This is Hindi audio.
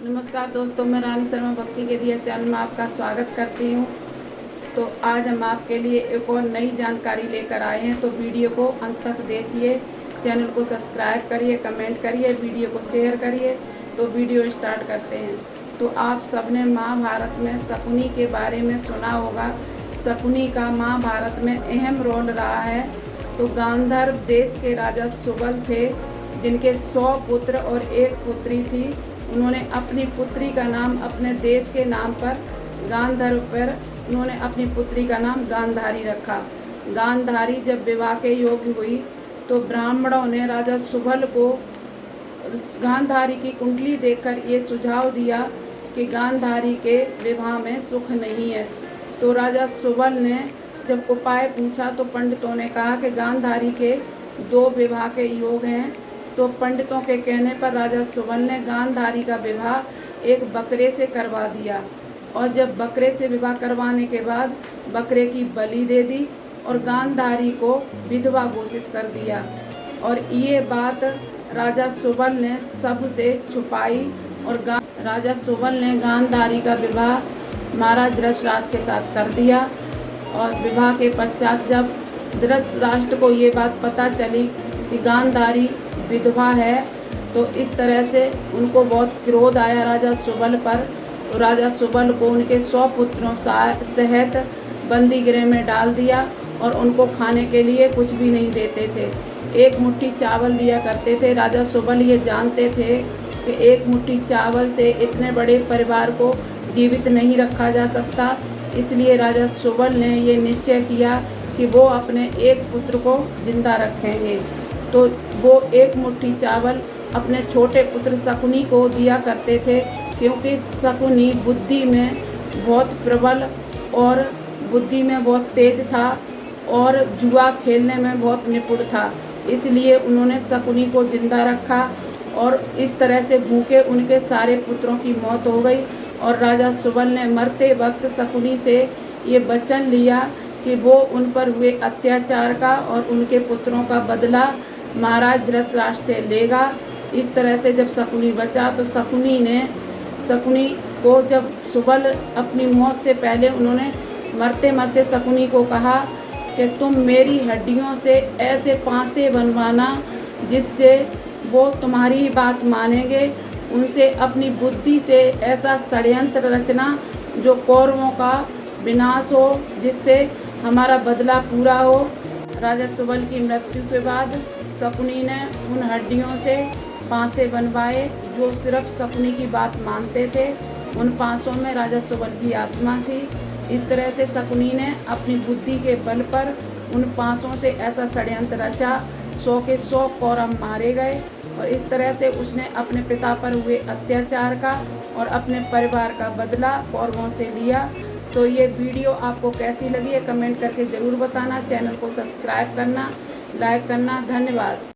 नमस्कार दोस्तों, मैं रानी शर्मा भक्ति के दिया चैनल में आपका स्वागत करती हूँ। तो आज हम आपके लिए एक और नई जानकारी लेकर आए हैं, तो वीडियो को अंत तक देखिए, चैनल को सब्सक्राइब करिए, कमेंट करिए, वीडियो को शेयर करिए। तो वीडियो स्टार्ट करते हैं। तो आप सबने महाभारत में शकुनी के बारे में सुना होगा। शकुनी का महाभारत में अहम रोल रहा है। तो गांधार देश के राजा सुबल थे, जिनके 100 पुत्र और एक पुत्री थी। उन्होंने अपनी पुत्री का नाम अपने देश के नाम पर गांधार पर उन्होंने अपनी पुत्री का नाम गांधारी रखा। गांधारी जब विवाह के योग्य हुई तो ब्राह्मणों ने राजा सुबल को गांधारी की कुंडली देखकर ये सुझाव दिया कि गांधारी के विवाह में सुख नहीं है। तो राजा सुबल ने जब उपाय पूछा तो पंडितों ने कहा कि गांधारी के 2 विवाह के योग हैं। तो पंडितों के कहने पर राजा सुबल ने गांधारी का विवाह एक बकरे से करवा दिया, और जब बकरे से विवाह करवाने के बाद बकरे की बलि दे दी और गांधारी को विधवा घोषित कर दिया। और ये बात राजा सुबल ने सबसे छुपाई और राजा सुबल ने गांधारी का विवाह महाराज धृतराष्ट्र के साथ कर दिया। और विवाह के पश्चात जब धृतराष्ट्र को ये बात पता चली कि गांधारी विधवा है, तो इस तरह से उनको बहुत क्रोध आया राजा सुबल पर। तो राजा सुबल को उनके 100 पुत्रों सहित बंदी गृह में डाल दिया और उनको खाने के लिए कुछ भी नहीं देते थे। एक मुट्ठी चावल दिया करते थे। राजा सुबल ये जानते थे कि एक मुट्ठी चावल से इतने बड़े परिवार को जीवित नहीं रखा जा सकता। इसलिए राजा सुबल ने ये निश्चय किया कि वो अपने एक पुत्र को जिंदा रखेंगे। तो वो एक मुट्ठी चावल अपने छोटे पुत्र शकुनी को दिया करते थे, क्योंकि शकुनी बुद्धि में बहुत प्रबल और बुद्धि में बहुत तेज था और जुआ खेलने में बहुत निपुण था। इसलिए उन्होंने शकुनी को जिंदा रखा और इस तरह से भूखे उनके सारे पुत्रों की मौत हो गई। और राजा सुबल ने मरते वक्त शकुनी से ये वचन लिया कि वो उन पर हुए अत्याचार का और उनके पुत्रों का बदला महाराज धृतराष्ट्र लेगा। इस तरह से जब शकुनी बचा तो शकुनी को जब सुबल अपनी मौत से पहले उन्होंने मरते मरते शकुनी को कहा कि तुम मेरी हड्डियों से ऐसे पासे बनवाना जिससे वो तुम्हारी बात मानेंगे। उनसे अपनी बुद्धि से ऐसा षड्यंत्र रचना जो कौरवों का विनाश हो, जिससे हमारा बदला पूरा हो। राजा सुबल की मृत्यु के बाद शकुनी ने उन हड्डियों से पासे बनवाए जो सिर्फ शकुनी की बात मानते थे। उन पासों में राजा सुबल की आत्मा थी। इस तरह से शकुनी ने अपनी बुद्धि के बल पर उन पासों से ऐसा षड्यंत्र रचा, 100 के 100 कौरव मारे गए। और इस तरह से उसने अपने पिता पर हुए अत्याचार का और अपने परिवार का बदला कौरवों से लिया। तो ये वीडियो आपको कैसी लगी है कमेंट करके ज़रूर बताना। चैनल को सब्सक्राइब करना, लाइक करना। धन्यवाद।